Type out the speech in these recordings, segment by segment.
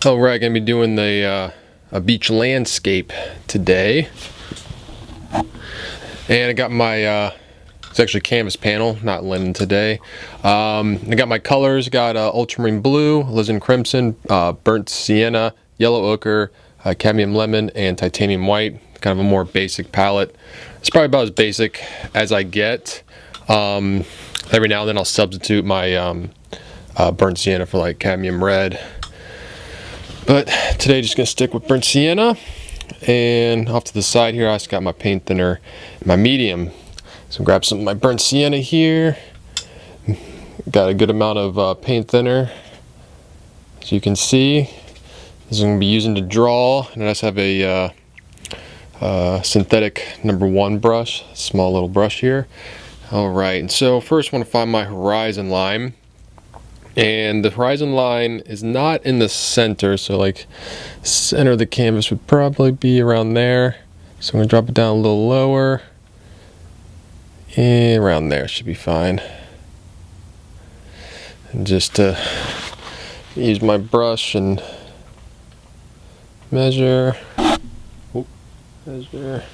Oh, right, gonna be doing the a beach landscape today, and I got my it's actually canvas panel, not linen today. I got my colors. Got ultramarine blue, alizarin crimson, burnt sienna, yellow ochre, cadmium lemon, and titanium white. Kind of a more basic palette. It's probably about as basic as I get. Every now and then I'll substitute my burnt sienna for like cadmium red. But today just gonna stick with burnt sienna, and off to the side here I just got my paint thinner, my medium. So grab some of my burnt sienna here. Got a good amount of paint thinner, as you can see. This is gonna be using to draw, and I just have a synthetic #1 brush, small little brush here. All right, and so first I want to find my horizon line. And the horizon line is not in the center, so like center of the canvas would probably be around there. So I'm going to drop it down a little lower, and around there should be fine. And just use my brush and measure. Measure.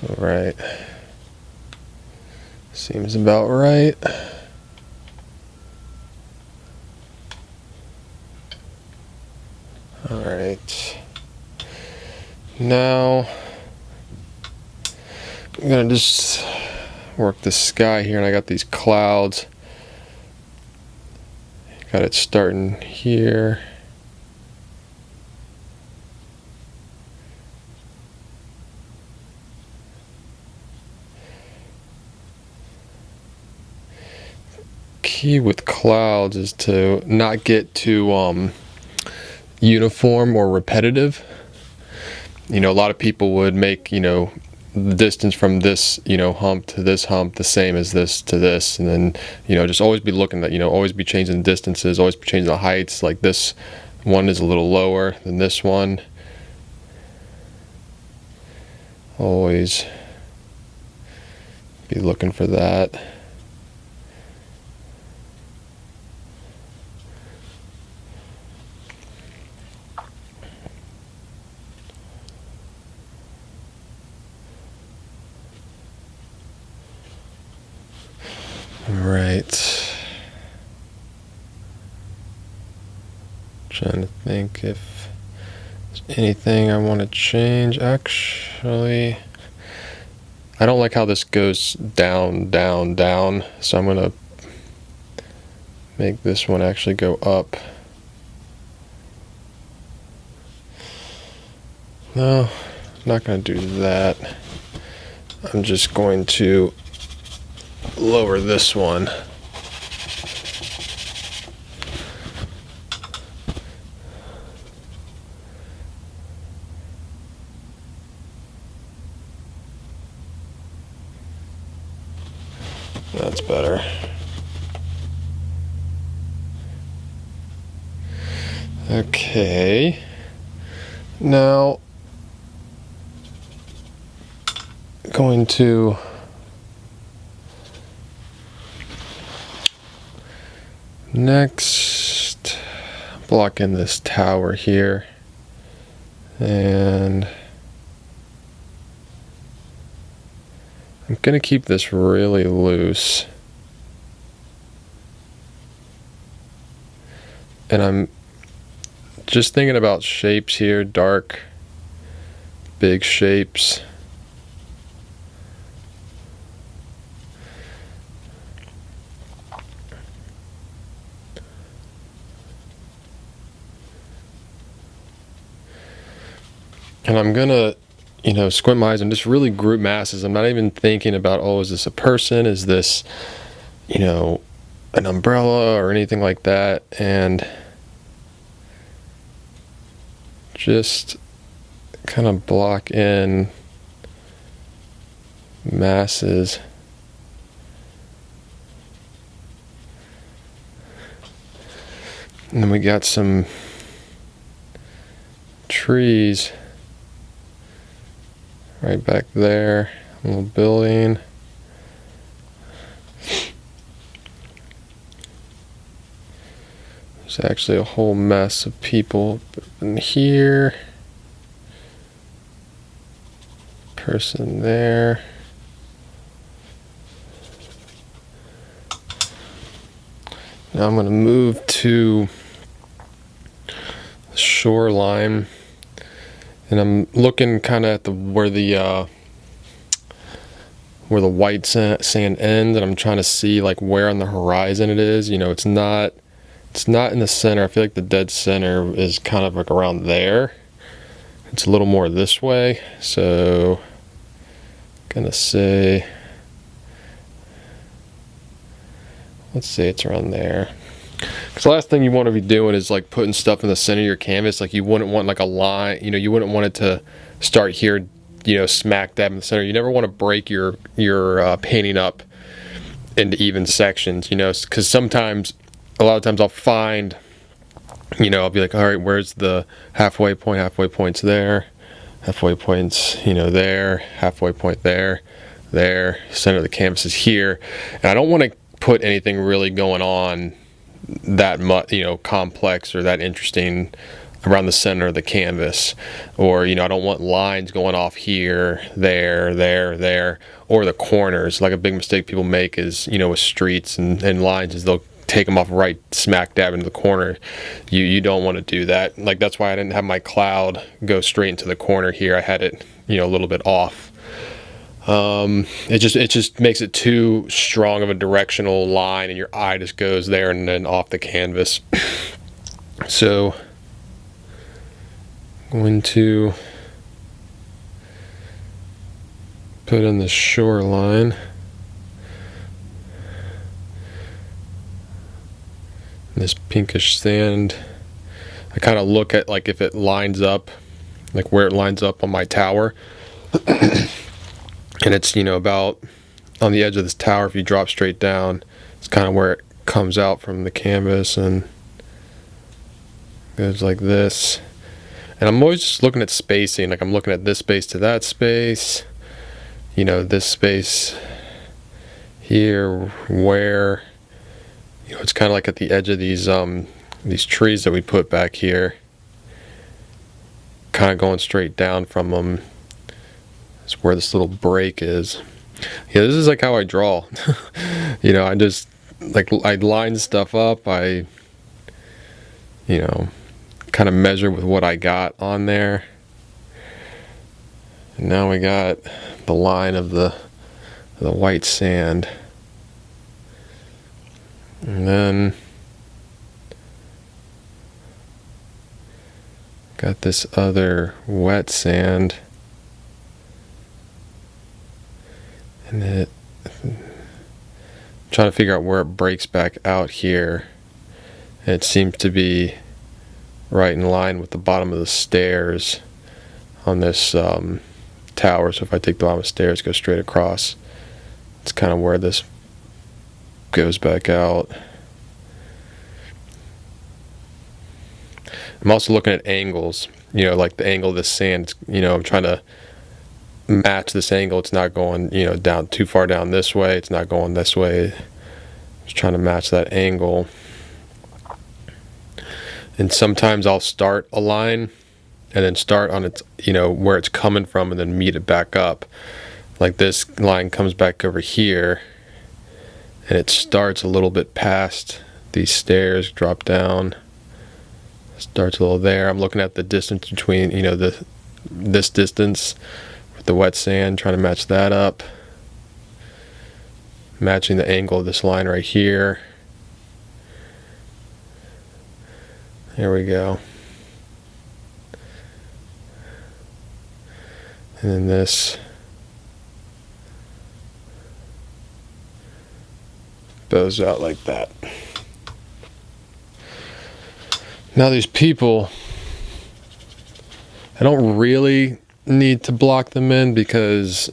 All right, seems about right. All right, now I'm gonna just work the sky here, and I got these clouds. Got it starting here. Key with clouds is to not get too uniform or repetitive. You know, a lot of people would make, you know, the distance from this, you know, hump to this hump the same as this to this, and then, you know, just always be looking at, you know, always be changing the distances, always be changing the heights. Like this one is a little lower than this one. Always be looking for that. Right. Trying to think if there's anything I want to change. Actually, I don't like how this goes down, down, down. So I'm gonna make this one actually go up. No, I'm not gonna do that. I'm just going to lower this one. That's better. Okay. Now, going to next block in this tower here, and I'm gonna keep this really loose, and I'm just thinking about shapes here, dark, big shapes. And I'm gonna, you know, squint my eyes and just really group masses. I'm not even thinking about, oh, is this a person? Is this, you know, an umbrella or anything like that? And just kind of block in masses. And then we got some trees right back there, a little building. There's actually a whole mess of people in here. Person there. Now I'm going to move to the shoreline, and I'm looking kind of at where the white sand ends, and I'm trying to see like where on the horizon it is. You know, it's not in the center. I feel like the dead center is kind of like around there. It's a little more this way, so I'm gonna say, let's say it's around there. Because the last thing you want to be doing is like putting stuff in the center of your canvas. Like you wouldn't want like a line, you know, you wouldn't want it to start here, you know, smack dab in the center. You never want to break your painting up into even sections, you know, because sometimes, a lot of times I'll find, you know, I'll be like, all right, where's the halfway point? Halfway point's there. Halfway point's, you know, there. Halfway point there. There. Center of the canvas is here. And I don't want to put anything really going on that much, you know, complex or that interesting around the center of the canvas. Or, you know, I don't want lines going off here, there, there, or the corners. Like a big mistake people make is, you know, with streets and lines, is they'll take them off right smack dab into the corner. You don't want to do that. Like that's why I didn't have my cloud go straight into the corner here. I had it, you know, a little bit off. It just makes it too strong of a directional line, and your eye just goes there and then off the canvas. So I'm going to put in the shoreline. This pinkish sand, I kind of look at like if it lines up, like where it lines up on my tower. And it's, you know, about on the edge of this tower. If you drop straight down, it's kind of where it comes out from the canvas and goes like this. And I'm always just looking at spacing. Like I'm looking at this space to that space, you know, this space here, where, you know, it's kind of like at the edge of these trees that we put back here, kind of going straight down from them. That's where this little break is. Yeah, this is like how I draw. You know, I just like, I line stuff up. I, you know, kind of measure with what I got on there. And now we got the line of the white sand. And then got this other wet sand. And I'm trying to figure out where it breaks back out here. And it seems to be right in line with the bottom of the stairs on this tower. So if I take the bottom of the stairs, go straight across, it's kind of where this goes back out. I'm also looking at angles, you know, like the angle of this sand, you know, I'm trying to match this angle. It's not going, you know, down too far down this way. It's not going this way. Just trying to match that angle. And sometimes I'll start a line and then start on its, you know, where it's coming from and then meet it back up. Like this line comes back over here and it starts a little bit past these stairs, drop down, starts a little there. I'm looking at the distance between, you know, this distance with the wet sand, trying to match that up, matching the angle of this line right here. There we go. And then this bows out like that. Now these people, I don't really need to block them in because,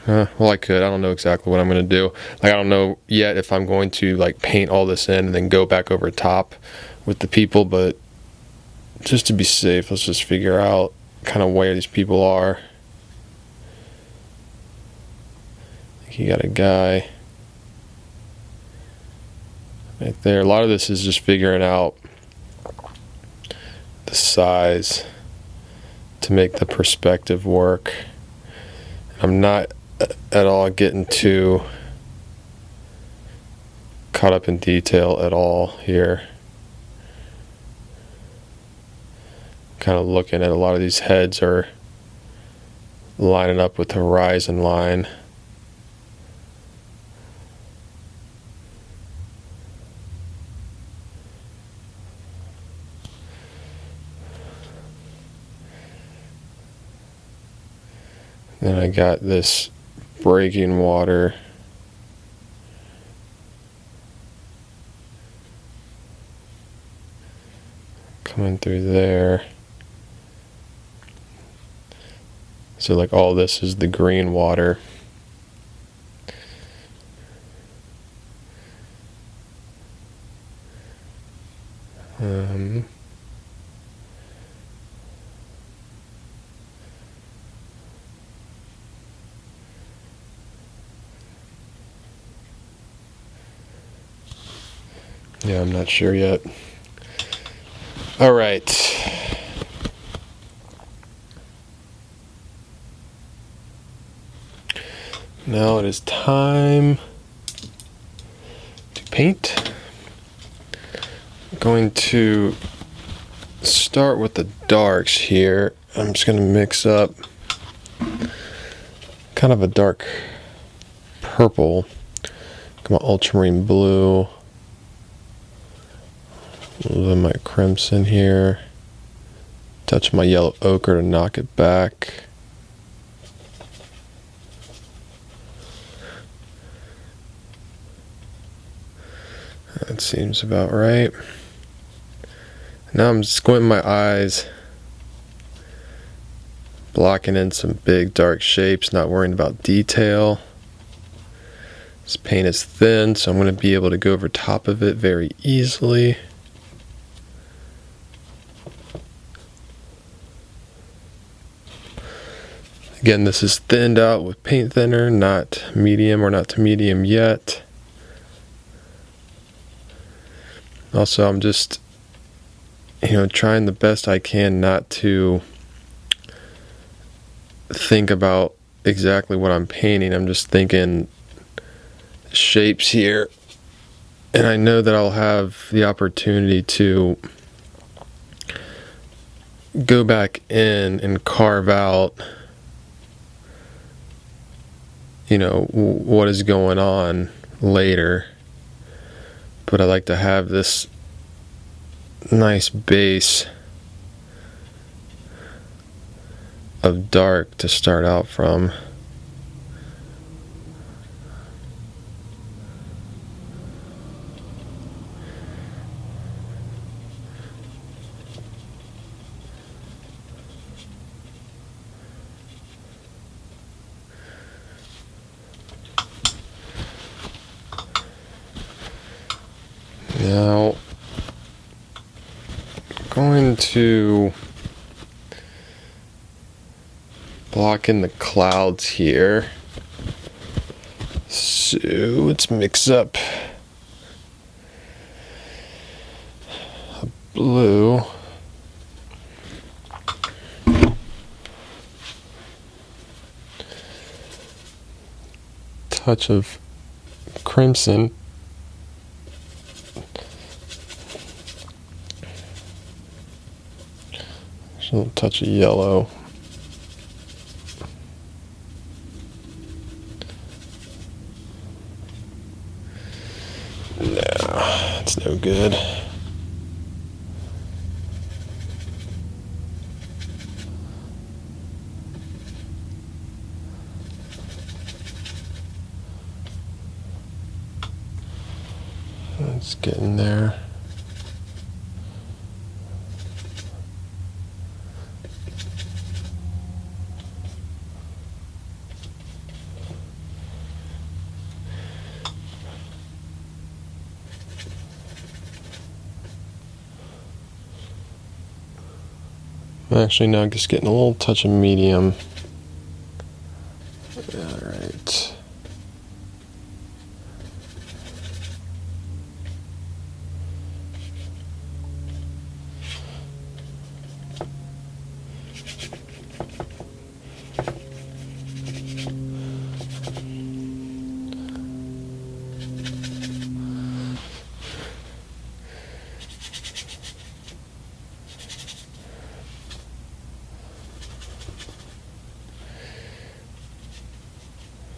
well, I could. I don't know exactly what I'm going to do. Like, I don't know yet if I'm going to like paint all this in and then go back over top with the people, but just to be safe, let's just figure out kind of where these people are. You got a guy right there. A lot of this is just figuring out the size to make the perspective work. I'm not at all getting too caught up in detail at all here. Kind of looking at a lot of these heads are lining up with the horizon line. Then I got this breaking water coming through there. So like all this is the green water. Yeah, I'm not sure yet. All right. Now it is time to paint. I'm going to start with the darks here. I'm just going to mix up kind of a dark purple. Got my ultramarine blue. A little of my crimson here. Touch my yellow ochre to knock it back. That seems about right. Now I'm squinting my eyes, blocking in some big dark shapes, not worrying about detail. This paint is thin, so I'm going to be able to go over top of it very easily. Again, this is thinned out with paint thinner, not medium or not to medium yet. Also, I'm just, trying the best I can not to think about exactly what I'm painting. I'm just thinking shapes here. And I know that I'll have the opportunity to go back in and carve out, what is going on later. But I like to have this nice base of dark to start out from. Now, I'm going to block in the clouds here. So let's mix up a blue. Touch of crimson. A little touch of yellow. No, that's no good. Let's get in there. I'm actually now just getting a little touch of medium. Alright.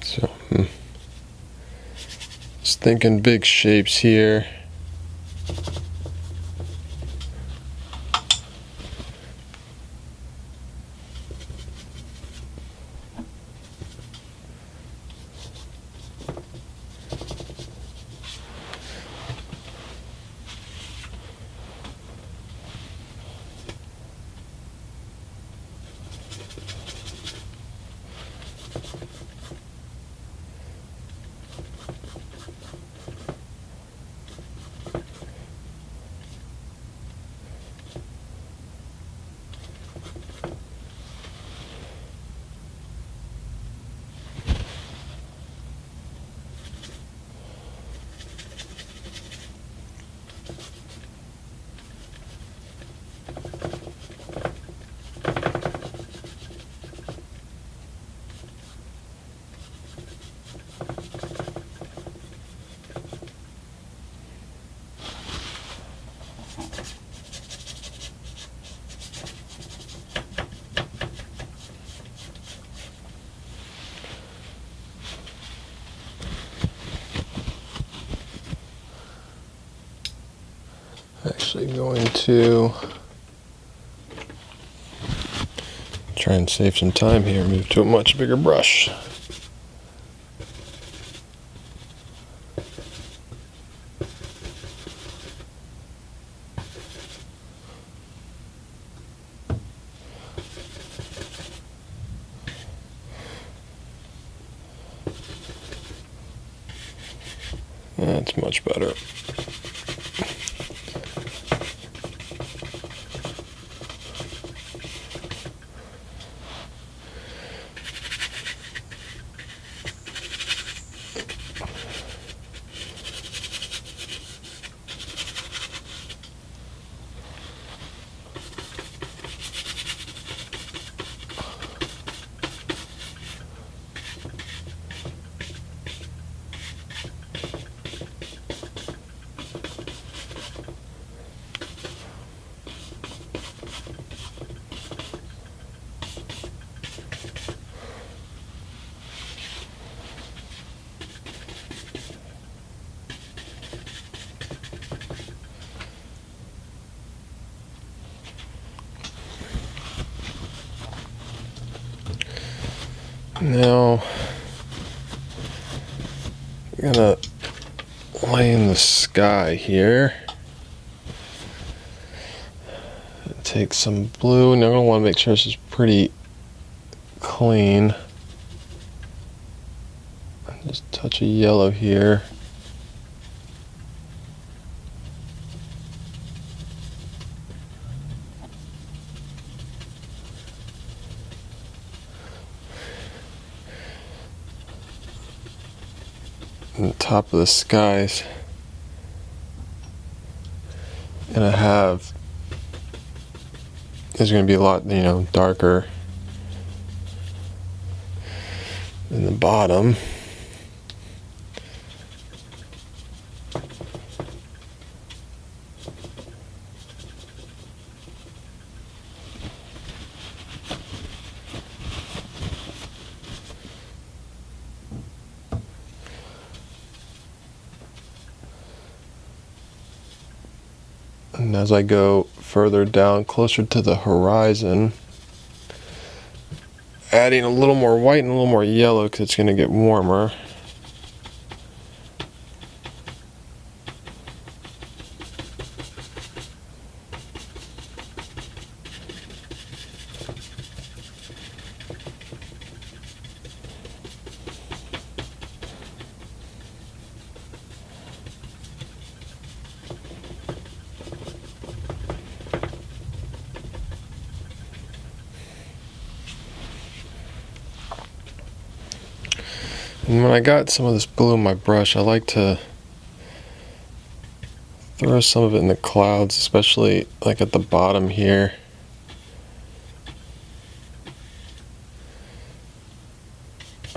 So, just thinking big shapes here. Actually going to try and save some time here, move to a much bigger brush. That's much better. Now, I'm gonna lay in the sky here. Take some blue, and I'm gonna want to make sure this is pretty clean. Just touch a yellow here. And the top of the sky's gonna have is gonna be a lot, darker than the bottom. And as I go further down, closer to the horizon, adding a little more white and a little more yellow because it's going to get warmer. And when I got some of this blue in my brush, I like to throw some of it in the clouds, especially like at the bottom here.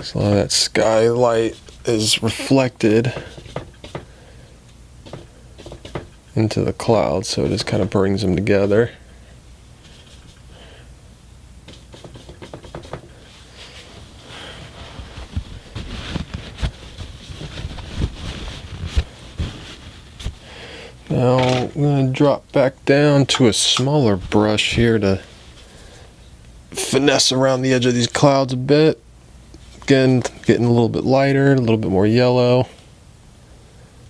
So a lot of that skylight is reflected into the clouds, so it just kind of brings them together. Now I'm going to drop back down to a smaller brush here to finesse around the edge of these clouds a bit. Again, getting a little bit lighter, a little bit more yellow.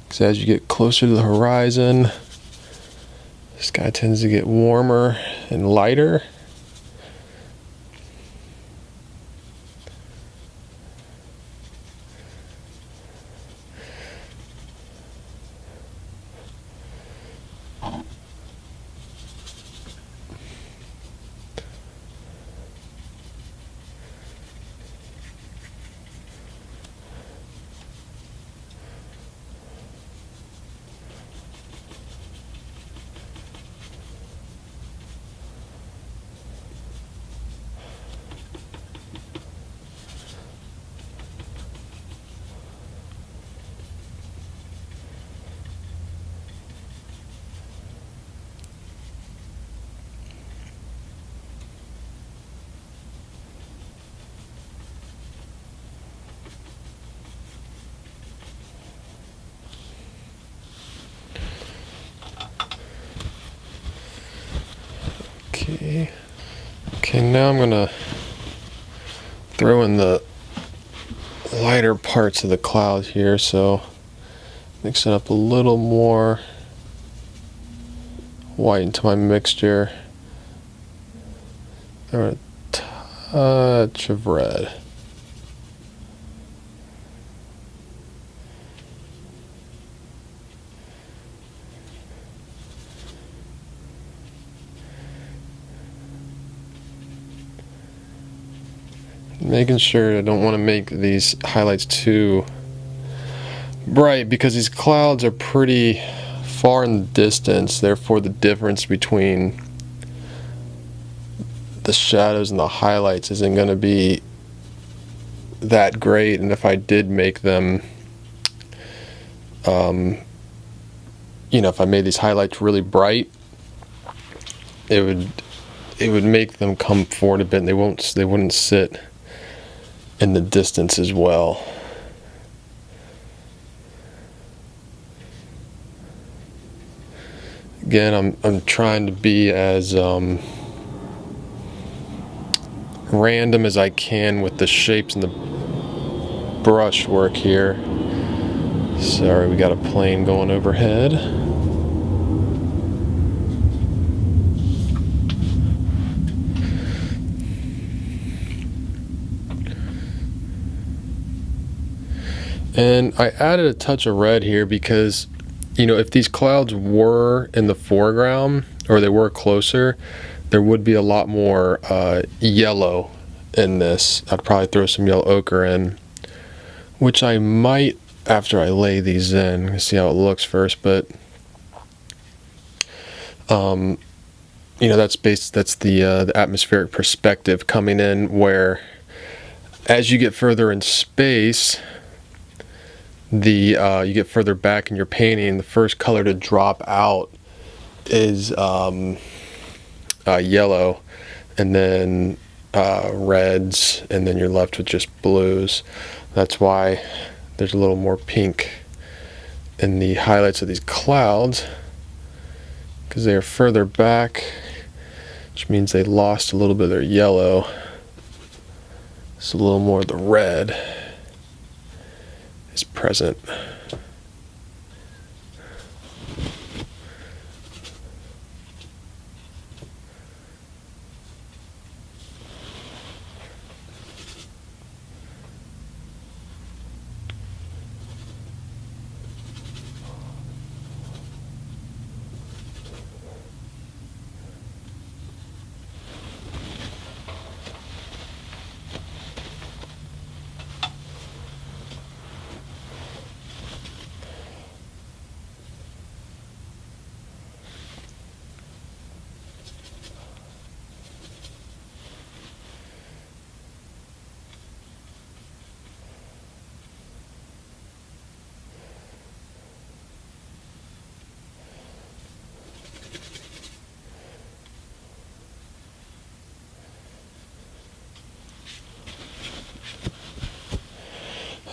Because as you get closer to the horizon, the sky tends to get warmer and lighter. Okay, now I'm gonna throw in the lighter parts of the cloud here, so mix it up a little more white into my mixture. Throw a touch of red. Making sure I don't want to make these highlights too bright because these clouds are pretty far in the distance, therefore the difference between the shadows and the highlights isn't going to be that great. And if I did make them, if I made these highlights really bright, it would make them come forward a bit, and they wouldn't sit in the distance as well. Again, I'm trying to be as random as I can with the shapes and the brush work here. Sorry, we got a plane going overhead. And I added a touch of red here because, if these clouds were in the foreground or they were closer, there would be a lot more yellow in this. I'd probably throw some yellow ochre in, which I might after I lay these in. See how it looks first, but that's the atmospheric perspective coming in, where as you get further in space, you get further back in your painting, the first color to drop out is yellow, and then reds, and then you're left with just blues. That's why there's a little more pink in the highlights of these clouds, because they are further back, which means they lost a little bit of their yellow. So a little more of the red is present.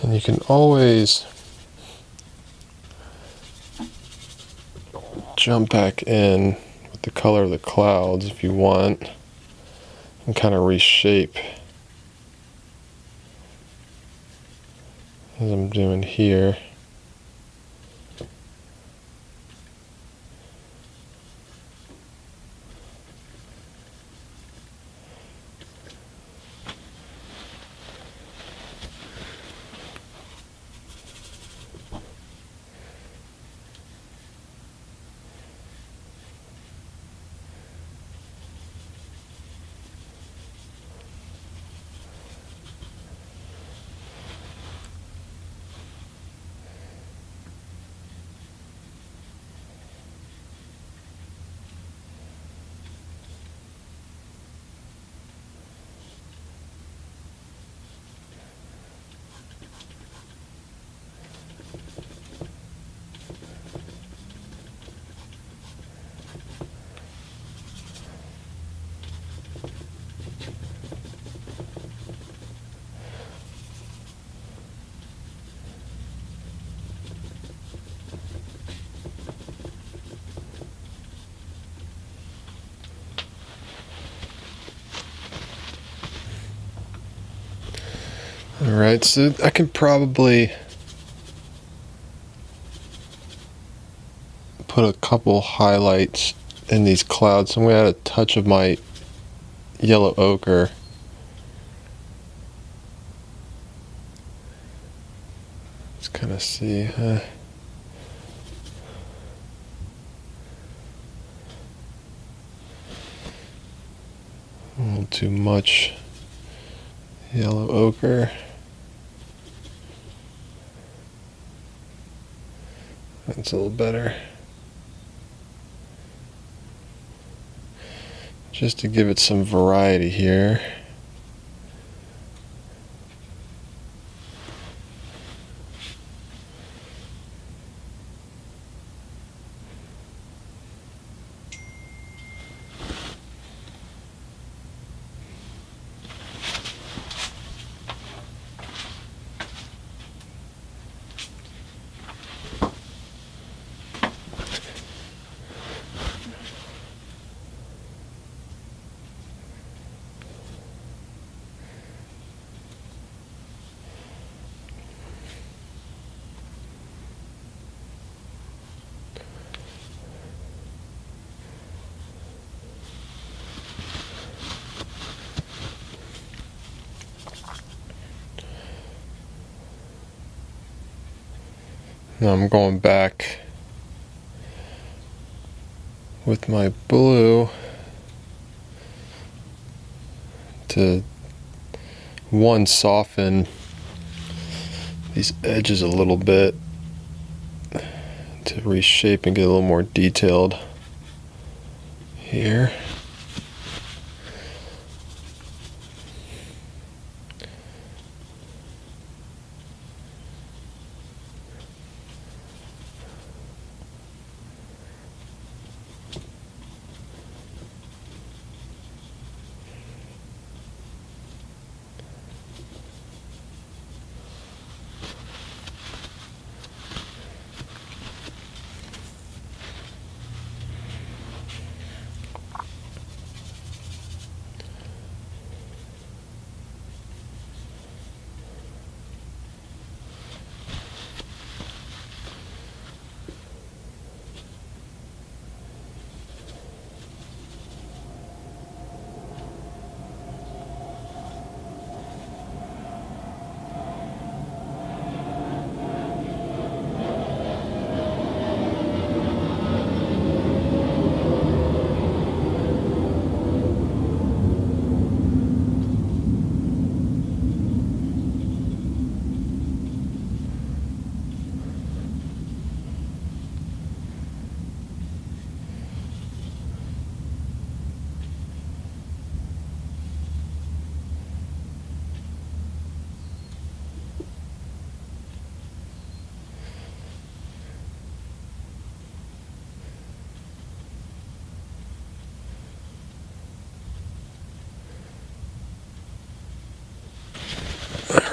And you can always jump back in with the color of the clouds if you want and kind of reshape as I'm doing here. Alright, so I can probably put a couple highlights in these clouds. So I'm going to add a touch of my yellow ochre. Let's kind of see. A little too much yellow ochre. That's a little better. Just to give it some variety here. Now I'm going back with my blue to soften these edges a little bit, to reshape and get a little more detailed here.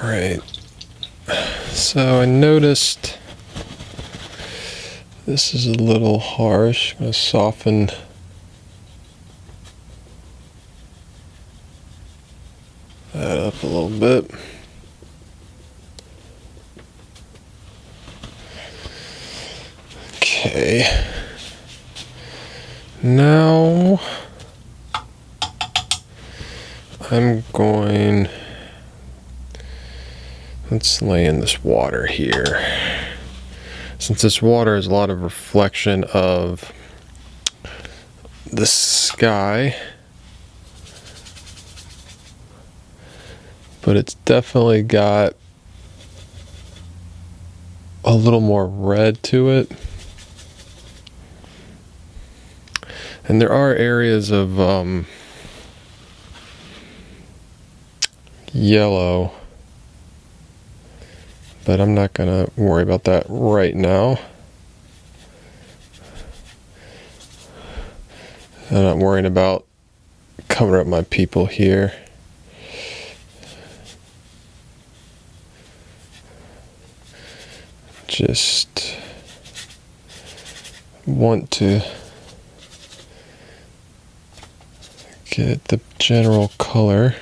Alright, so I noticed This is a little harsh. I'm going to soften that up a little bit. Okay. Now I'm going, let's lay in this water here. Since this water is a lot of reflection of the sky, but it's definitely got a little more red to it. And there are areas of yellow, but I'm not going to worry about that right now. I'm not worrying about covering up my people here. Just want to get the general color.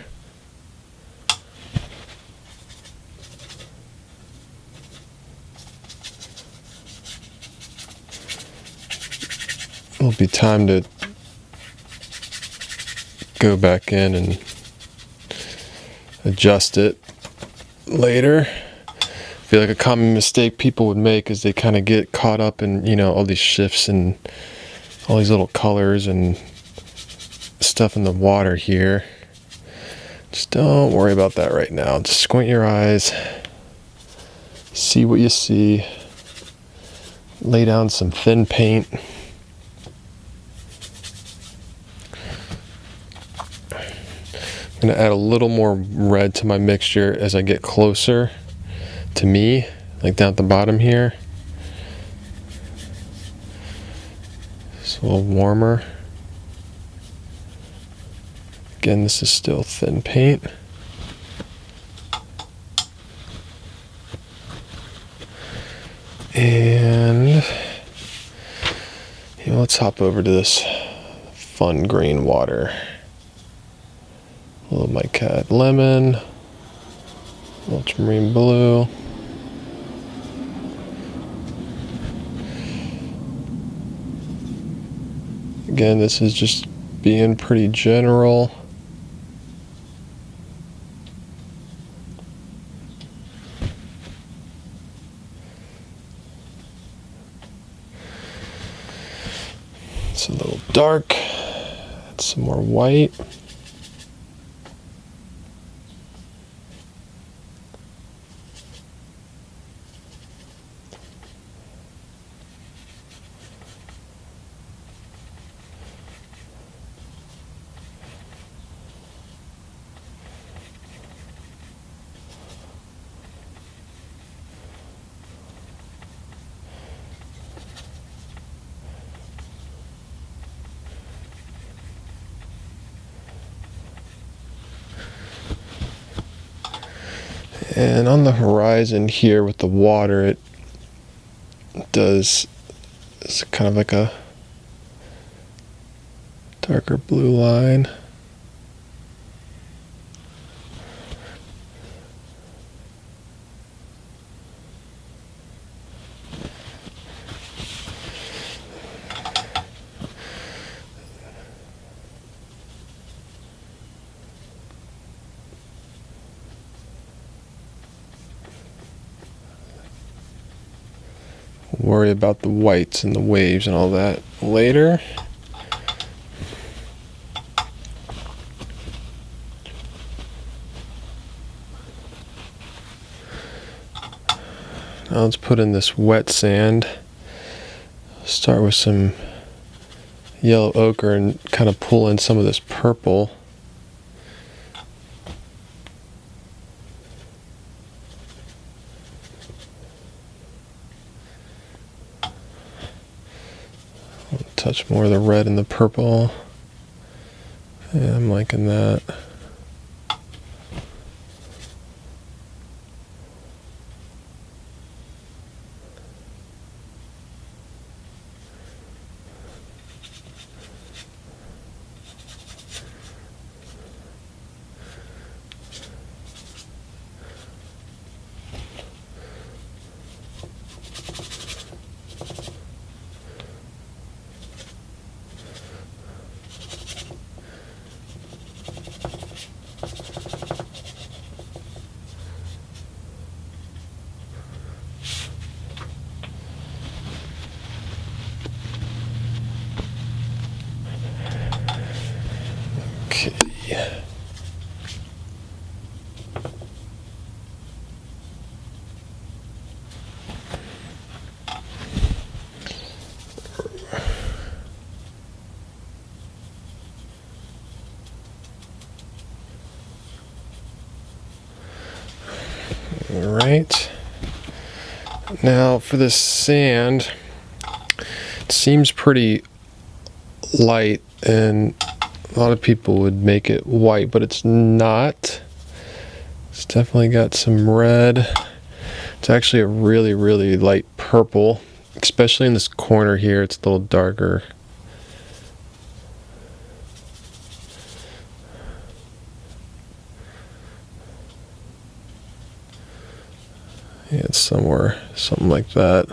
It'll be time to go back in and adjust it later. I feel like a common mistake people would make is they kind of get caught up in, you know, all these shifts and all these little colors and stuff in the water here. Just don't worry about that right now. Just squint your eyes, see what you see, lay down some thin paint. I'm going to add a little more red to my mixture as I get closer to me, like down at the bottom here. It's a little warmer. Again, this is still thin paint. And you know, let's hop over to this fun green water. A little mica lemon, ultramarine blue. Again, this is just being pretty general. It's a little dark. Add some more white. And on the horizon here with the water, it does, it's kind of like a darker blue line. Worry about the whites and the waves and all that later. Now let's put in this wet sand. Start with some yellow ochre and kind of pull in some of this purple. Touch more of the red and the purple. Yeah, I'm liking that. Alright. Now for this sand, it seems pretty light, and a lot of people would make it white, but it's not. It's definitely got some red. It's actually a really, really light purple, especially in this corner here. It's a little darker. Yeah, it's somewhere, something like that.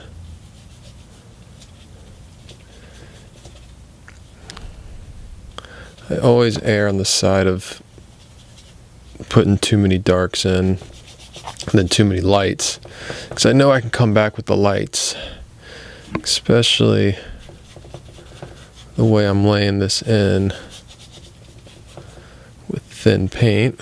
I always err on the side of putting too many darks in and then too many lights, because I know I can come back with the lights, especially the way I'm laying this in with thin paint.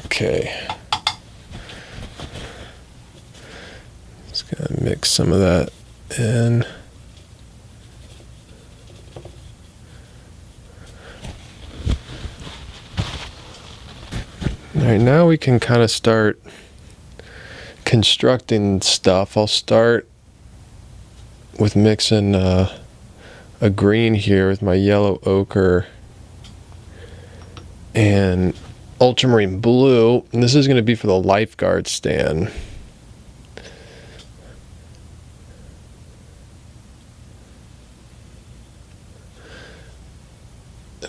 Okay. Just gonna mix some of that in. Alright, now we can kind of start constructing stuff. I'll start with mixing a green here with my yellow ochre and ultramarine blue, and this is going to be for the lifeguard stand.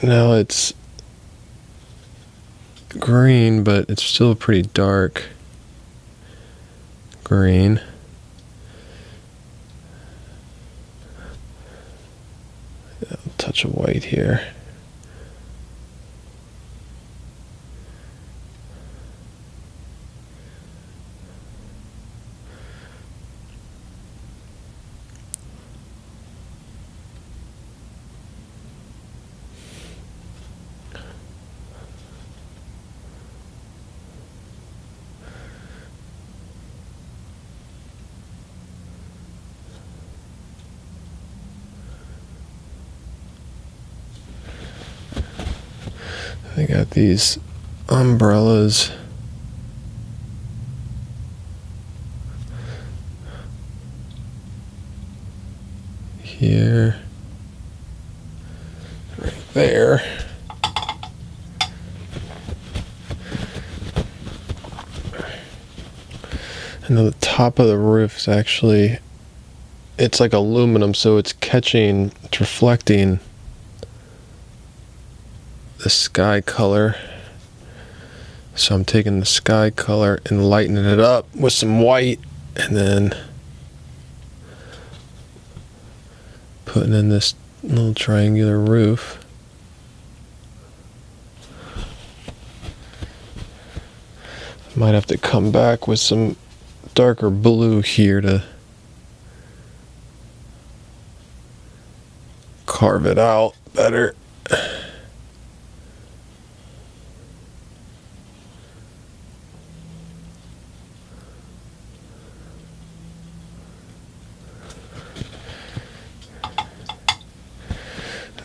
Now it's green, but it's still pretty dark green. A touch of white here. They got these umbrellas. Here. Right there. And the top of the roof is actually, it's like aluminum, so it's catching, it's reflecting the sky color. So I'm taking the sky color and lightening it up with some white, and then putting in this little triangular roof. Might have to come back with some darker blue here to carve it out better.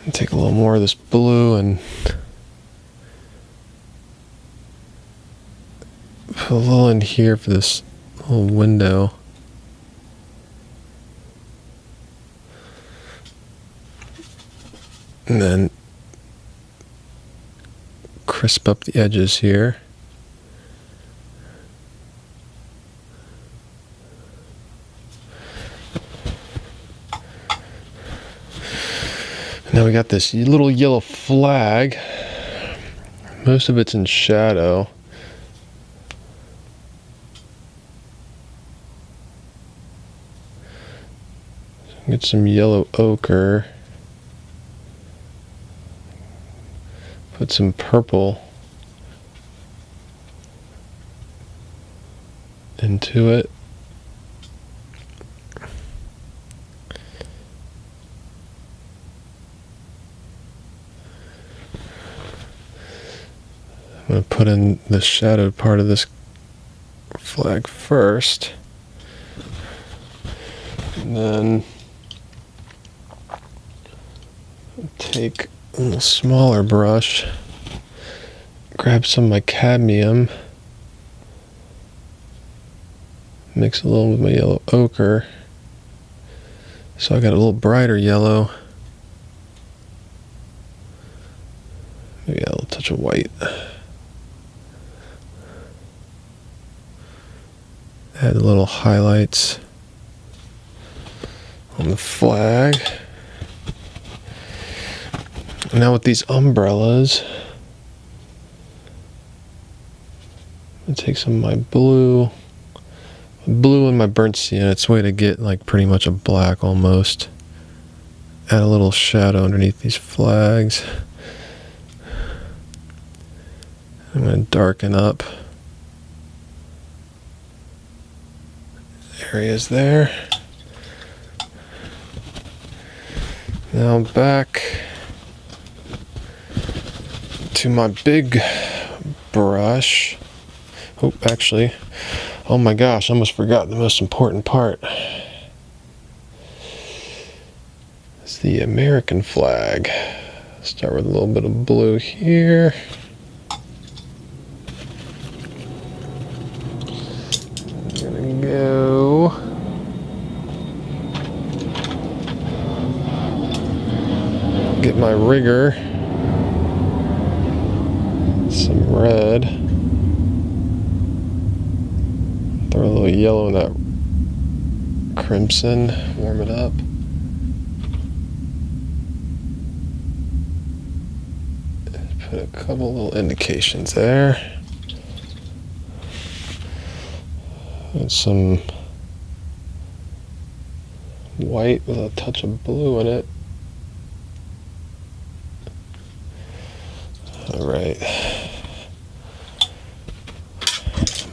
And take a little more of this blue and put a little in here for this little window. And then crisp up the edges here. Now we got this little yellow flag. Most of it's in shadow. Get some yellow ochre. Put some purple into it. I'm going to put in the shadowed part of this flag first, and then take a little smaller brush, grab some of my cadmium, mix a little with my yellow ochre, so I got a little brighter yellow. Maybe a little touch of white. Add a little highlights on the flag. Now with these umbrellas, I'm gonna take some of my blue and my burnt sienna. It's a way to get like pretty much a black almost. Add a little shadow underneath these flags. I'm going to darken up areas there. Now back to my big brush. Oh, actually, oh my gosh, I almost forgot the most important part. It's the American flag. Start with a little bit of blue here. I'm gonna go get my rigger, some red, throw a little yellow in that crimson, warm it up. Put a couple little indications there. And some white with a touch of blue in it. Alright.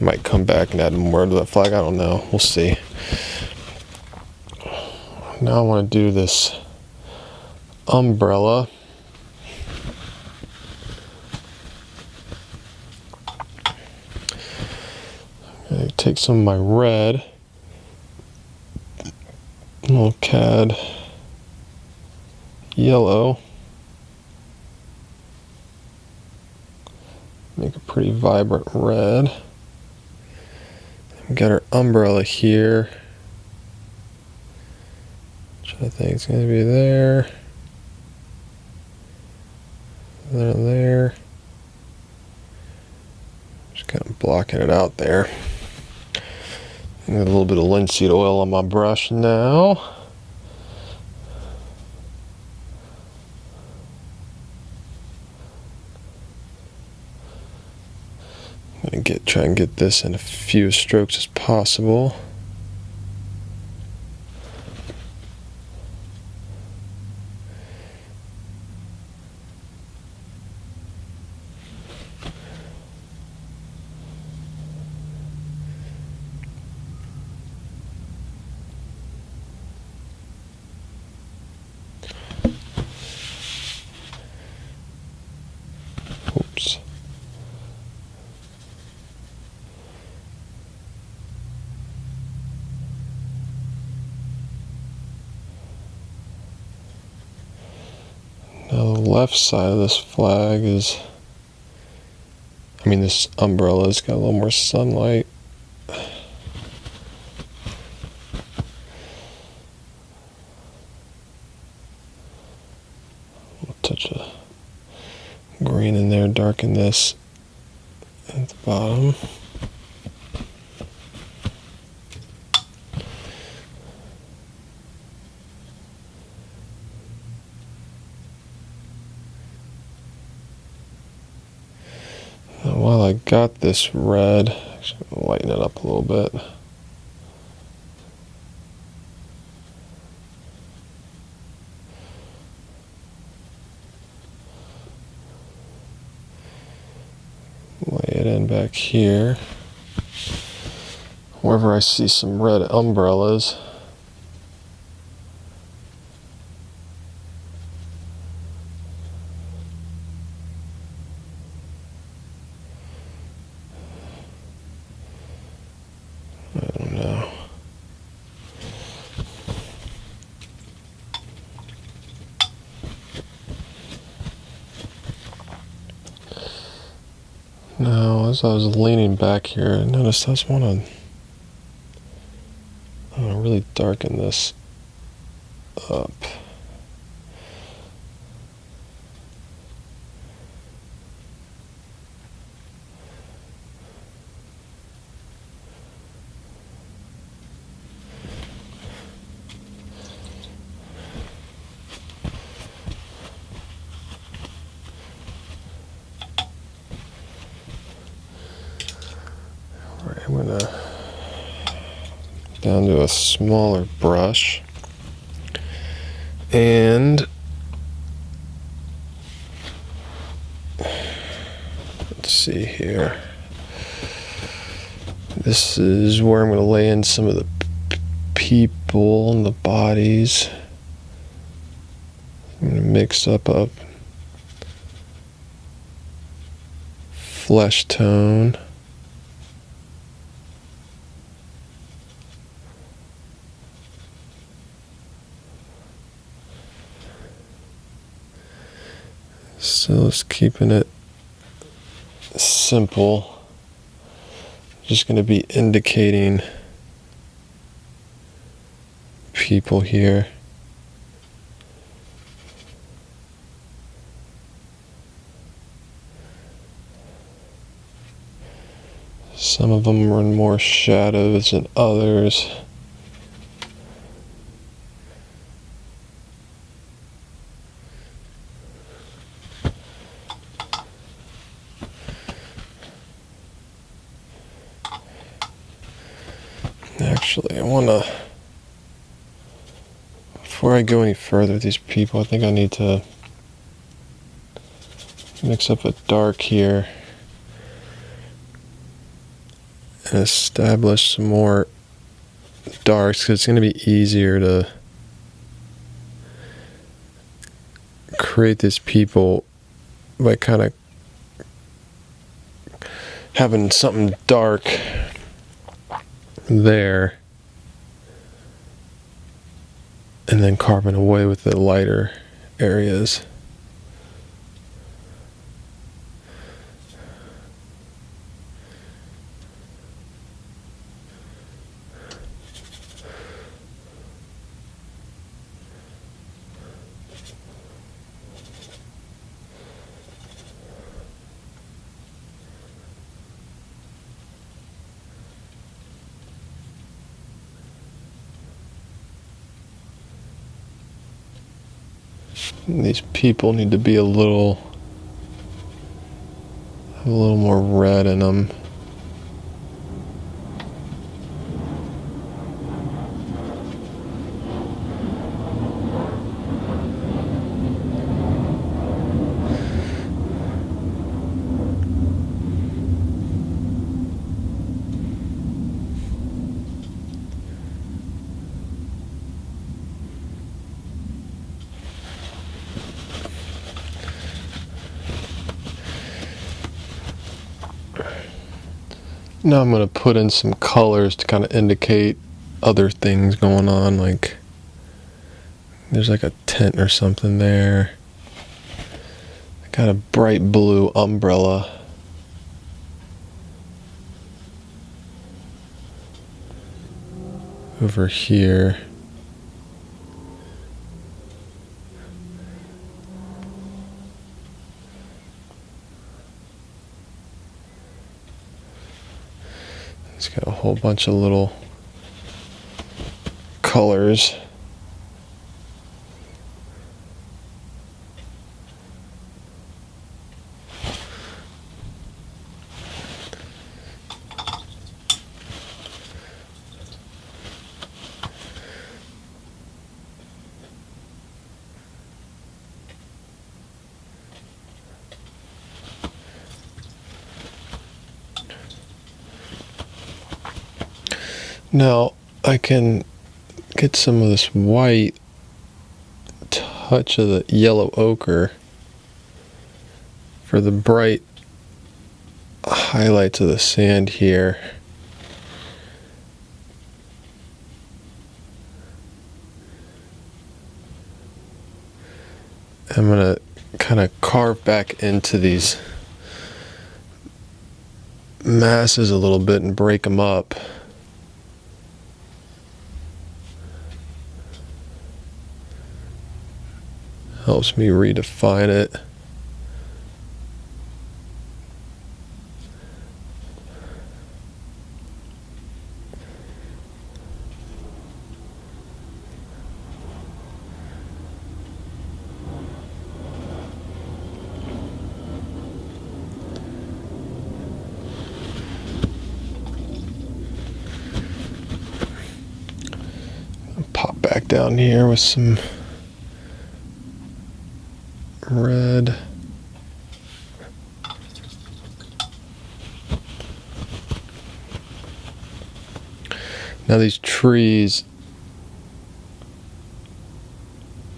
Might come back and add more to that flag, I don't know. We'll see. Now I want to do this umbrella. Take some of my red, a little cad yellow, make a pretty vibrant red. We got our umbrella here, which I think is going to be there, there. Just kind of blocking it out there. Got a little bit of linseed oil on my brush now. I'm gonna try and get this in a few strokes as possible. Oops. Now the left side of this flag is, this umbrella's got a little more sunlight. Touch of green in there, darken this at the bottom. Now while I got this red, actually I'm gonna lighten it up a little bit. Lay it in back here. Wherever I see some red umbrellas. as I was leaning back here, I noticed I just want to really darken this up. I'm gonna down to a smaller brush, and let's see here. This is where I'm going to lay in some of the people and the bodies. I'm going to mix up a flesh tone. So just keeping it simple. Just going to be indicating people here. Some of them are in more shadows than others. Actually, I want to, before I go any further with these people, I think I need to mix up a dark here and establish some more darks, because it's going to be easier to create these people by kind of having something dark there and then carving away with the lighter areas. And these people need to be have a little more red in them. Now I'm going to put in some colors to kind of indicate other things going on, like there's like a tent or something there. I got a bright blue umbrella. Over here. It's got a whole bunch of little colors. Now I can get some of this white, touch of the yellow ochre for the bright highlights of the sand here. I'm going to kind of carve back into these masses a little bit and break them up. Helps me redefine it. Pop back down here with some red. Now these trees,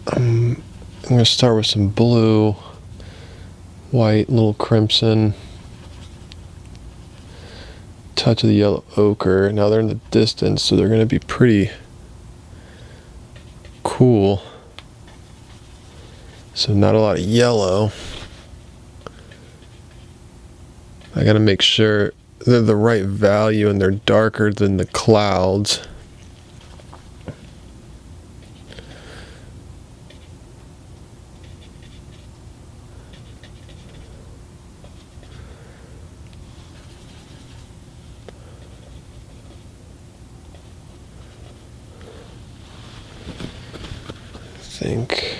I'm going to start with some blue, white, little crimson, touch of the yellow ochre. Now they're in the distance, so they're going to be pretty cool. So not a lot of yellow. I got to make sure they're the right value and they're darker than the clouds. I think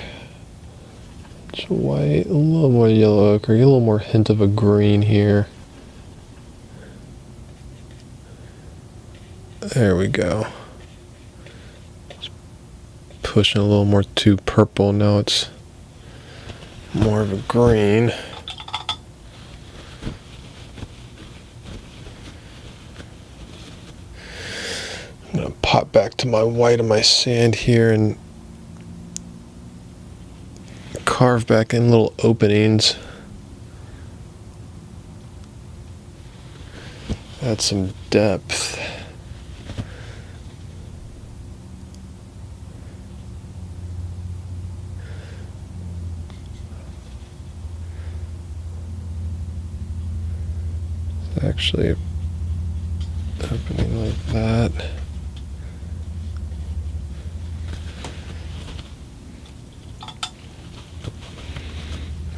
it's white, a little more yellow ochre, get a little more hint of a green here. There we go. Just pushing a little more to purple. Now it's more of a green. I'm going to pop back to my white and my sand here and carve back in little openings. Add some depth. Actually, opening like that.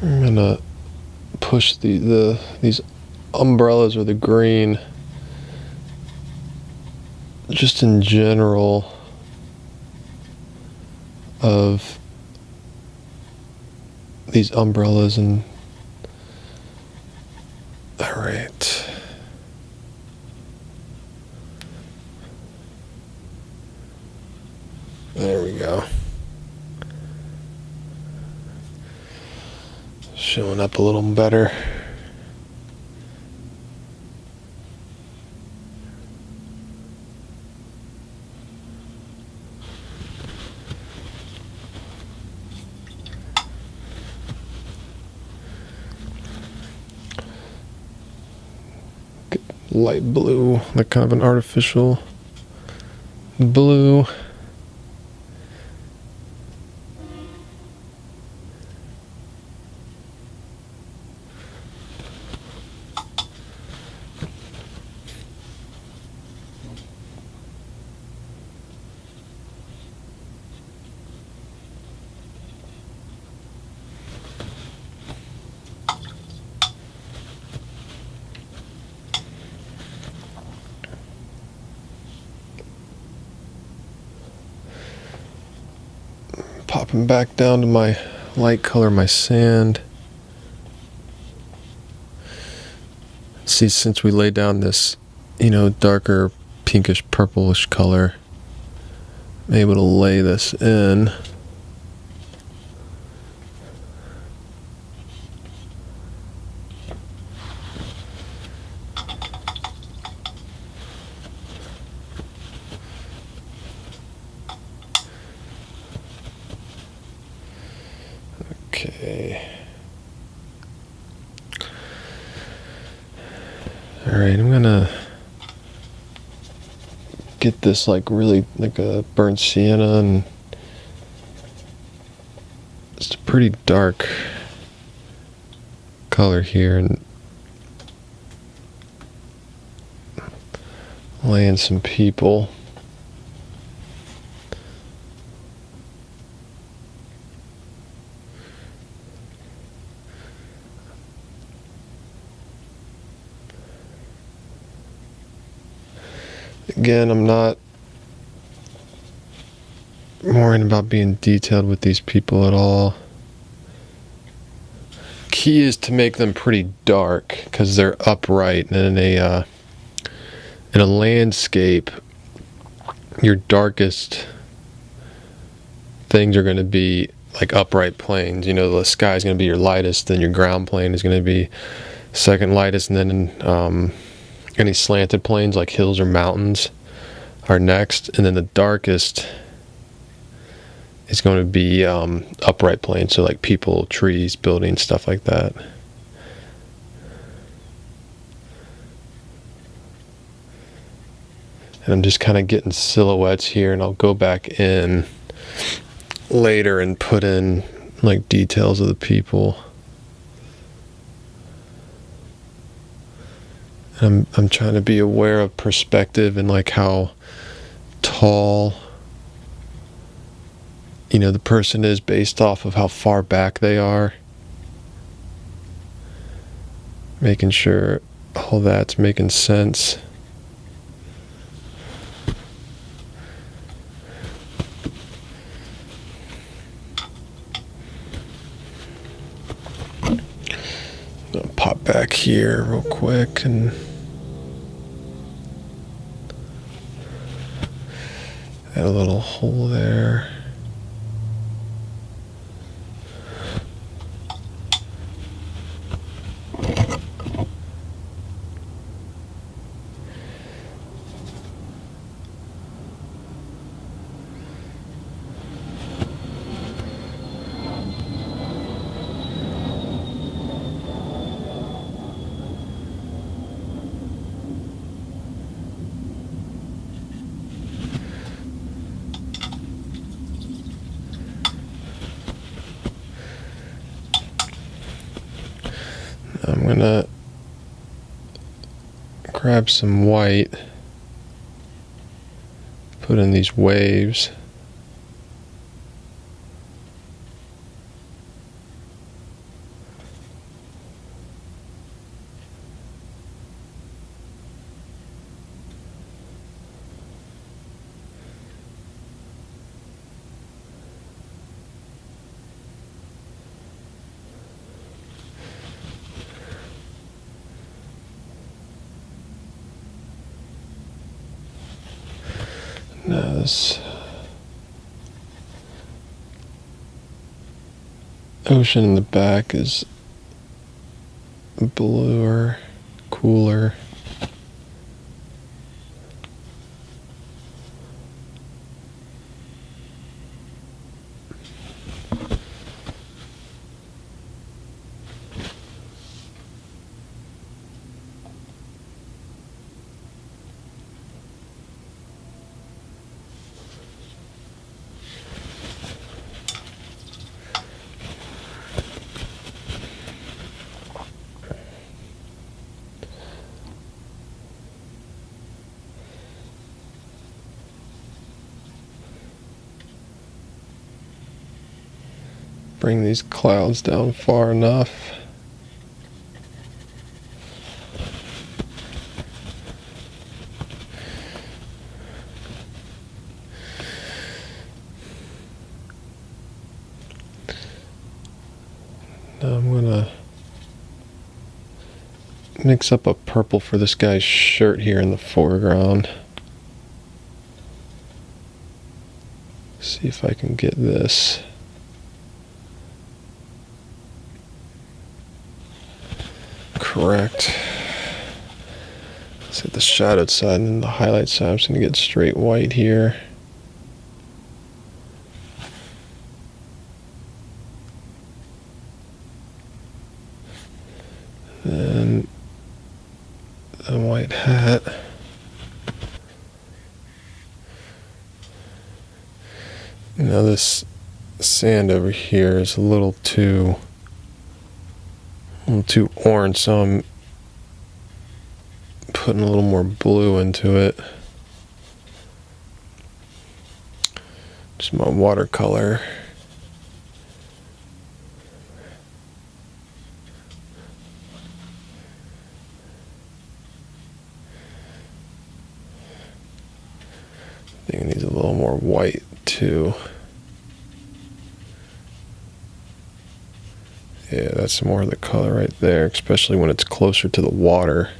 I'm gonna push these umbrellas or the green just in general of these umbrellas and all right. There we go. Showing up a little better. Get light blue, like kind of an artificial blue. Popping back down to my light color, my sand. See, since we laid down this, darker pinkish purplish color, I'm able to lay this in. Okay. All right, I'm gonna get this really like a burnt sienna, and it's a pretty dark color here, and laying some people. Again, I'm not worrying about being detailed with these people at all. Key is to make them pretty dark because they're upright, and in a landscape, your darkest things are going to be like upright planes. You know, the sky is going to be your lightest, then your ground plane is going to be second lightest, and then any slanted planes like hills or mountains are next, and then the darkest is going to be upright planes, so like people, trees, buildings, stuff like that. And I'm just kind of getting silhouettes here, and I'll go back in later and put in like details of the people. I'm trying to be aware of perspective and like how tall, you know, the person is based off of how far back they are. Making sure all that's making sense. I'll pop back here real quick and add a little hole there. I'm gonna grab some white, put in these waves. Now this ocean in the back is bluer, cooler. Bring these clouds down far enough. Now I'm gonna mix up a purple for this guy's shirt here in the foreground. See if I can get this. Correct. Let's hit the shadowed side and then the highlight side. I'm just going to get straight white here. Then a white hat. Now this sand over here is a little too orange, so I'm putting a little more blue into it. Just my watercolor. I think it needs a little more white too. Yeah, that's more of the color right there, especially when it's closer to the water.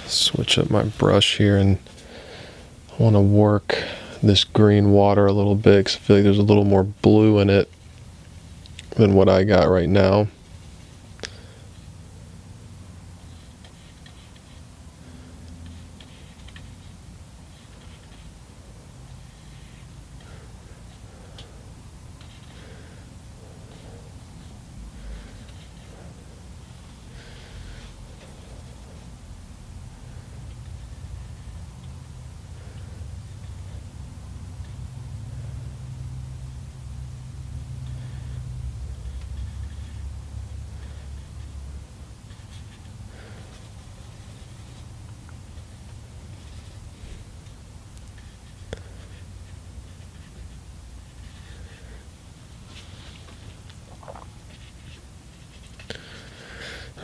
Switch up my brush here, and I want to work this green water a little bit because I feel like there's a little more blue in it than what I got right now.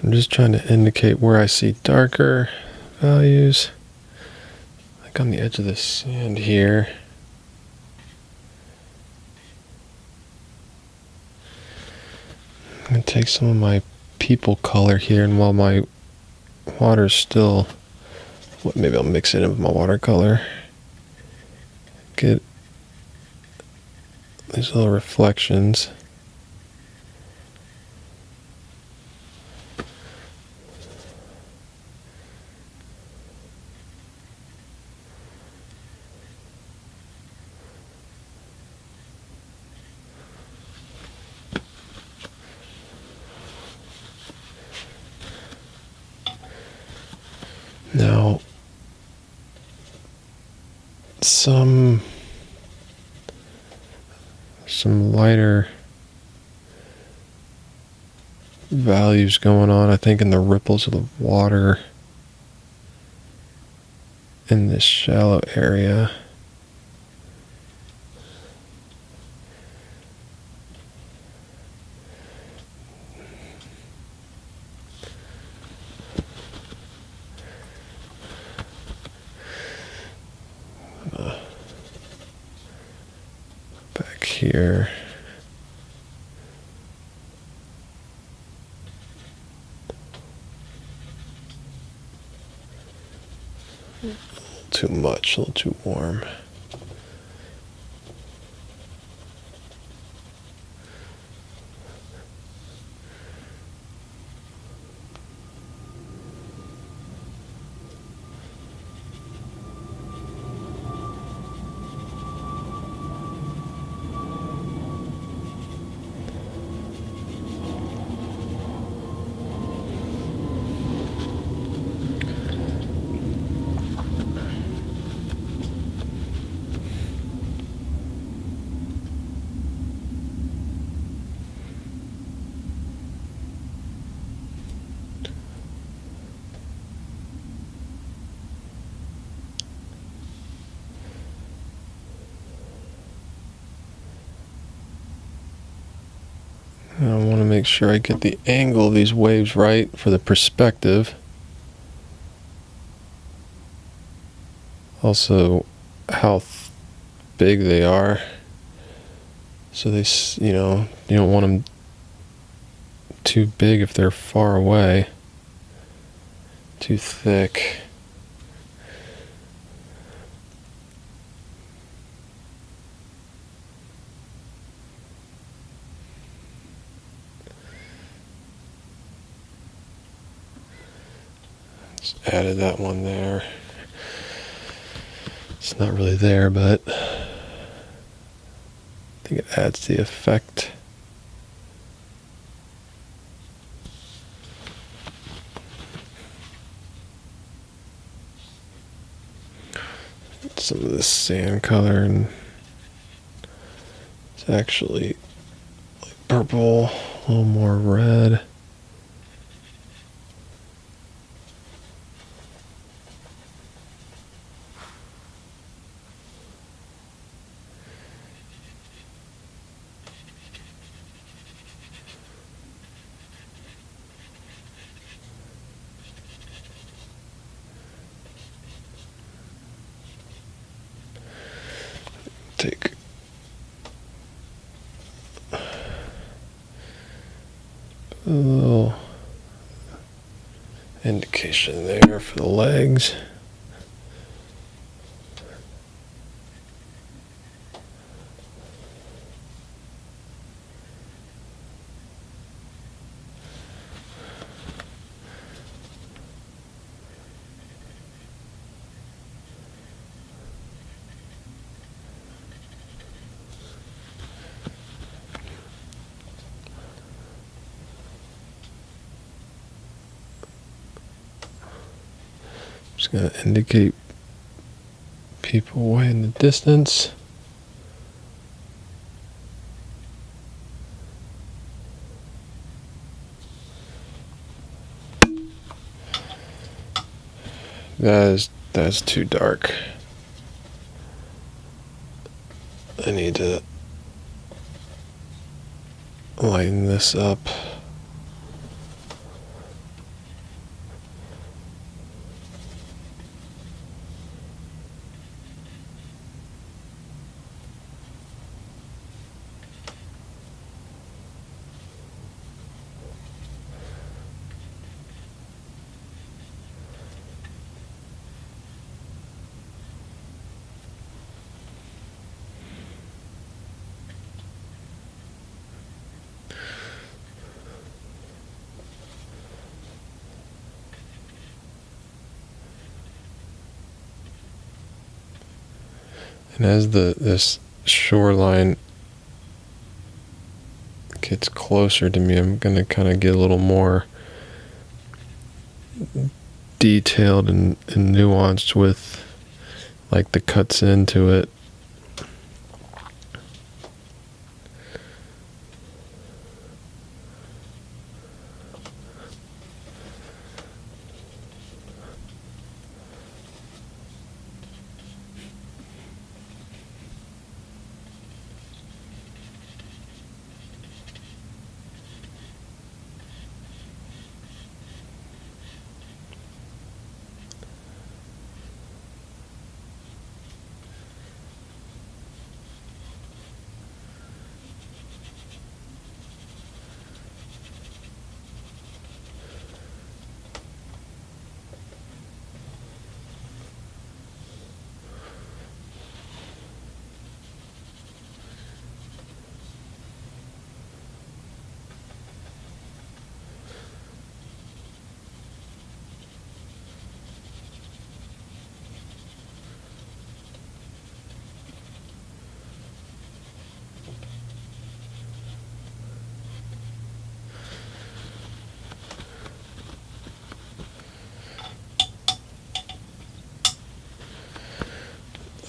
I'm just trying to indicate where I see darker values, like on the edge of the sand here. I'm going to take some of my people color here, and while my water's still, maybe I'll mix it in with my watercolor. Get these little reflections. Now, some lighter values going on, I think, in the ripples of the water in this shallow area. Back here. A little too much, a little too warm. I want to make sure I get the angle of these waves right for the perspective. Also, how big they are. So they, you don't want them too big if they're far away. Too thick. Added that one there. It's not really there, but I think it adds the effect. Some of this sand color, and it's actually like purple, a little more red. Take a little indication there for the legs. Just gonna indicate people way in the distance. That's too dark. I need to lighten this up. And as this shoreline gets closer to me, I'm going to kind of get a little more detailed and nuanced with like the cuts into it.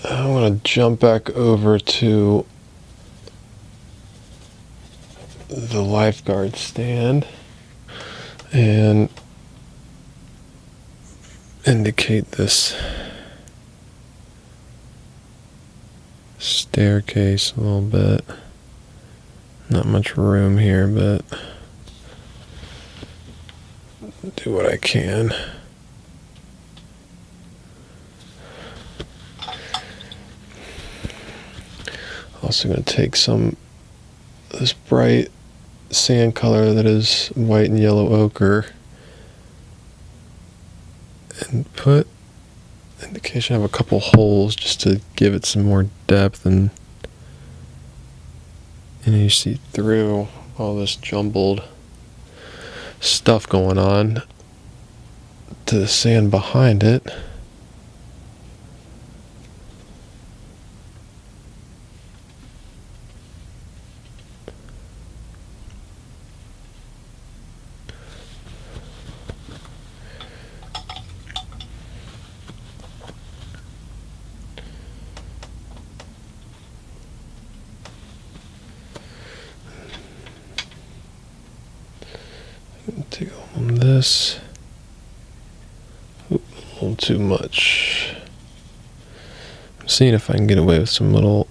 I want to jump back over to the lifeguard stand and indicate this staircase a little bit. Not much room here, but do what I can. Also going to take some of this bright sand color that is white and yellow ochre and put indication of a couple holes just to give it some more depth, and you see through all this jumbled stuff going on to the sand behind it. Take on this. Oop, a little too much. I'm seeing if I can get away with some little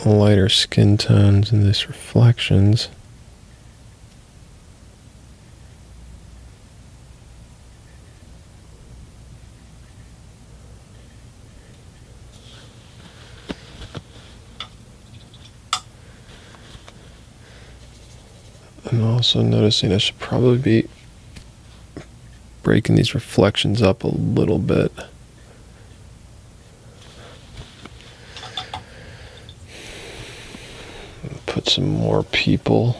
lighter skin tones in these reflections. I'm also noticing I should probably be breaking these reflections up a little bit. Put some more people.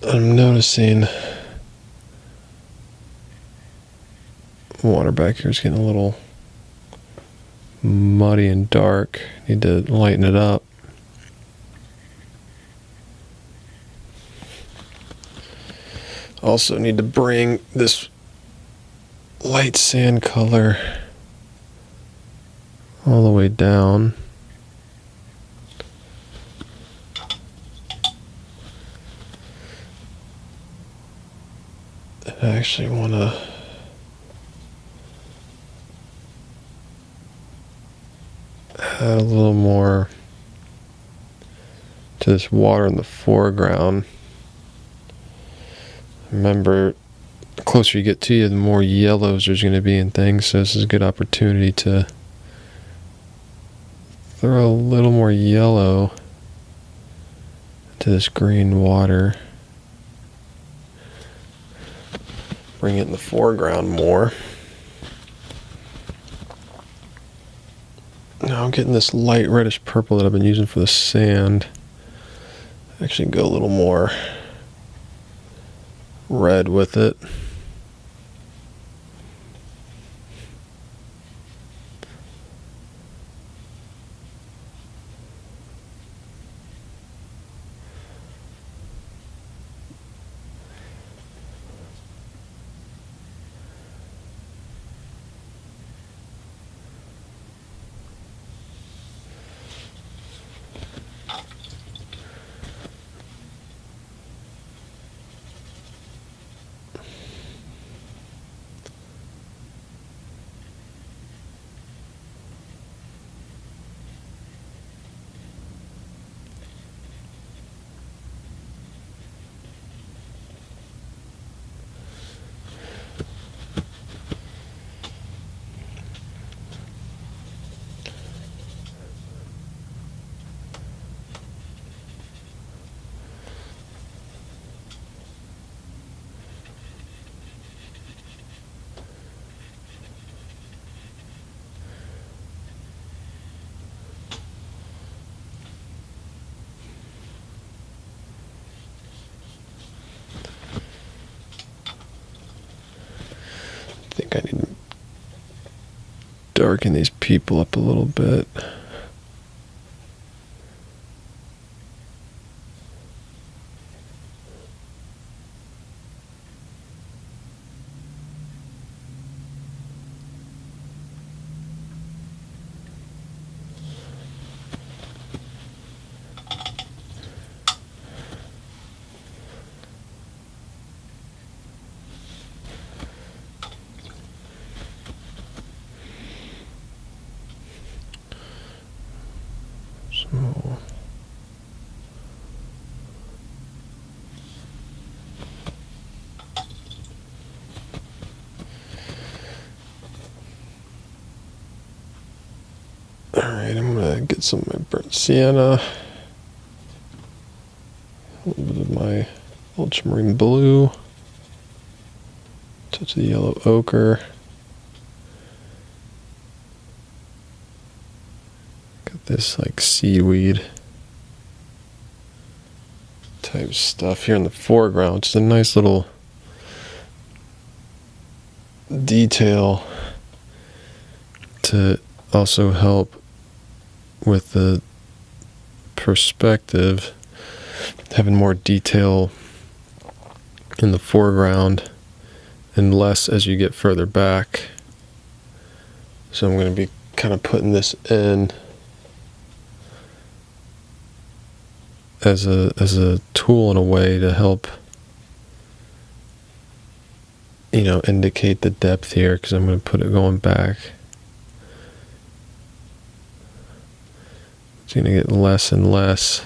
I'm noticing water back here is getting a little muddy and dark. Need to lighten it up. Also need to bring this light sand color all the way down. I actually want to add a little more to this water in the foreground. Remember, the closer you get to you, the more yellows there's going to be in things, so this is a good opportunity to throw a little more yellow to this green water. Bring it in the foreground more. Now I'm getting this light reddish purple that I've been using for the sand. Actually go a little more red with it. I think I need to darken these people up a little bit. Alright, I'm going to get some of my burnt sienna, a little bit of my ultramarine blue, touch of the yellow ochre. Got this like seaweed type stuff here in the foreground, which is a nice little detail to also help with the perspective, having more detail in the foreground and less as you get further back. So I'm going to be kind of putting this in as a tool in a way to help, you know, indicate the depth here, because I'm going to put it going back. It's going to get less and less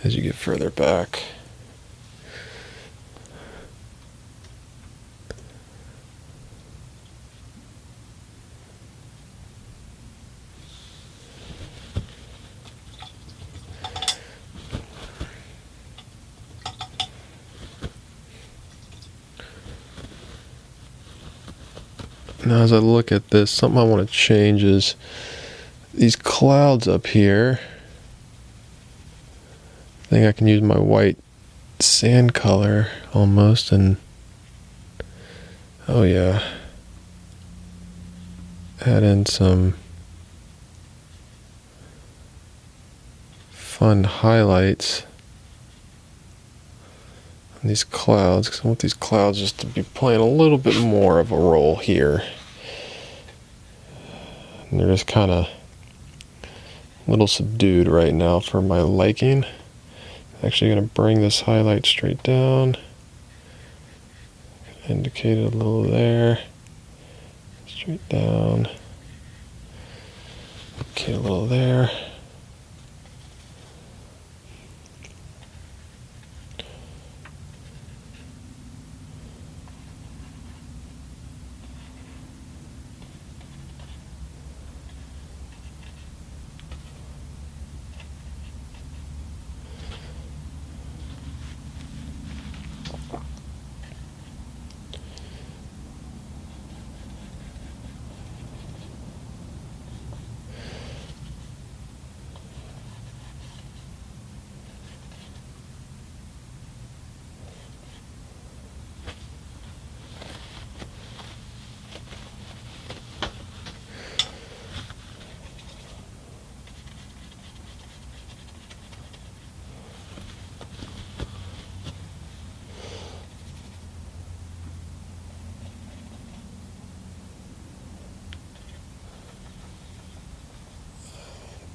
as you get further back. Now as I look at this, something I want to change is these clouds up here. I think I can use my white sand color almost, and oh yeah, add in some fun highlights on these clouds, because I want these clouds just to be playing a little bit more of a role here. And they're just kind of a little subdued right now for my liking. Actually going to bring this highlight straight down, indicate it a little there, straight down, indicate a little there.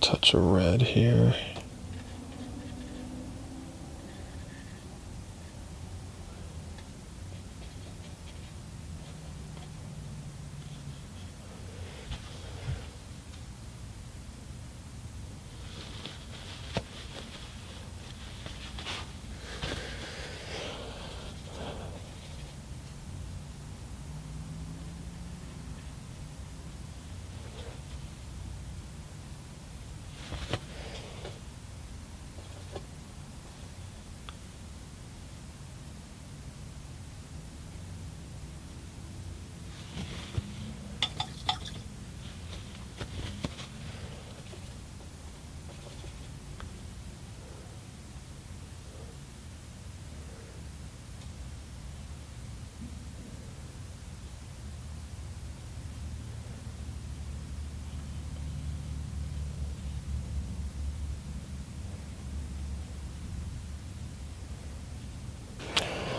Touch of red here.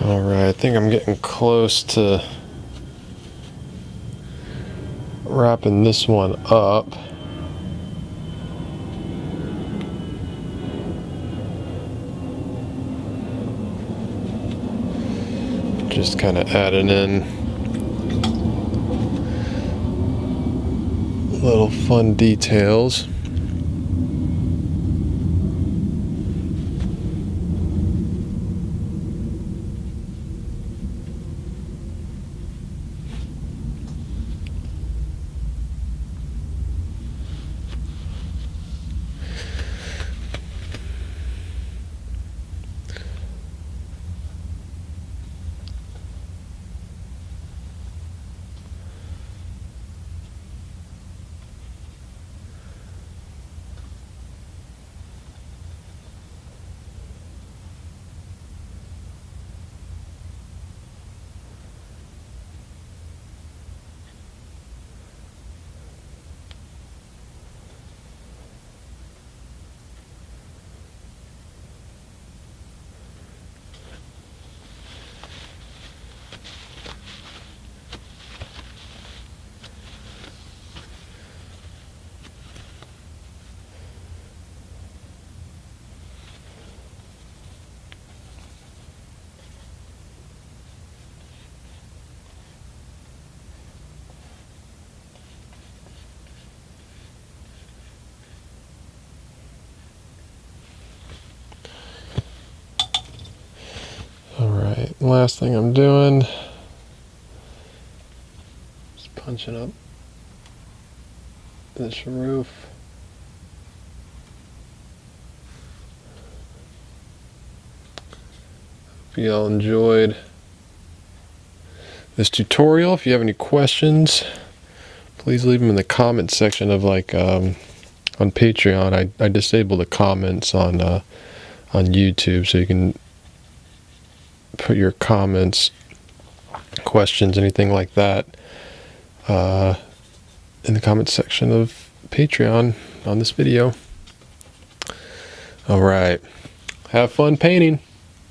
Alright, I think I'm getting close to wrapping this one up. Just kind of adding in little fun details. The last thing I'm doing is punching up this roof. Hope you all enjoyed this tutorial. If you have any questions, please leave them in the comment section of on Patreon. I disable the comments on YouTube, so you can put your comments, questions, anything like that in the comment section of Patreon on this video. Alright, have fun painting.